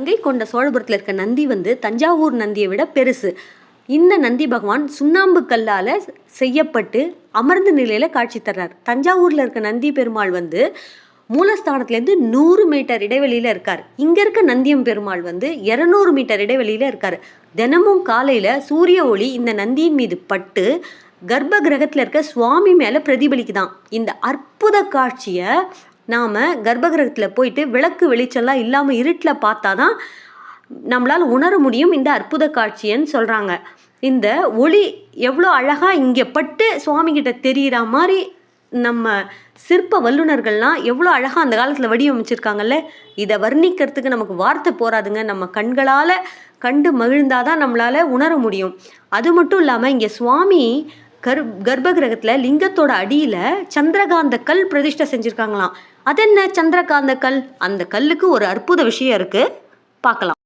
கங்கை கொண்ட சோழபுரத்தில் இருக்க நந்தி வந்து தஞ்சாவூர் நந்தியை விட பெருசு. இந்த நந்தி பகவான் சுண்ணாம்பு கல்லால் செய்யப்பட்டு அமர்ந்த நிலையில் காட்சி தர்றார். தஞ்சாவூரில் இருக்க நந்தி பெருமாள் வந்து மூலஸ்தானத்துலேருந்து 100 மீட்டர் இடைவெளியில் இருக்கார். இங்கே இருக்க நந்தியம் பெருமாள் வந்து 200 மீட்டர் இடைவெளியில் இருக்கார். தினமும் காலையில் சூரிய ஒளி இந்த நந்தியின் மீது பட்டு கர்ப்ப கிரகத்தில் இருக்க சுவாமி மேலே பிரதிபலிக்குதான். இந்த அற்புத காட்சியை நாம் கர்ப்ப கிரகத்தில் போயிட்டு விளக்கு வெளிச்சம்லாம் இல்லாமல் இருட்டில் பார்த்தா தான் நம்மளால் உணர முடியும் இந்த அற்புத காட்சின்னு சொல்கிறாங்க. இந்த ஒளி எவ்வளோ அழகாக இங்கே பட்டு சுவாமிகிட்ட தெரிகிற மாதிரி நம்ம சிற்ப வல்லுநர்கள்லாம் எவ்வளோ அழகாக அந்த காலத்தில் வடிவமைச்சிருக்காங்கல்ல. இதை வர்ணிக்கிறதுக்கு நமக்கு வார்த்தை போராதுங்க. நம்ம கண்களால் கண்டு மகிழ்ந்தாதான் நம்மளால் உணர முடியும். அது மட்டும் இல்லாமல் இங்கே சுவாமி கர்ப்ப கிரகத்தில் லிங்கத்தோட அடியில் சந்திரகாந்த கல் பிரதிஷ்டை செஞ்சுருக்காங்களாம். அது என்ன சந்திரகாந்த கல்? அந்த கல்லுக்கு ஒரு அற்புத விஷயம் இருக்குது, பார்க்கலாம்.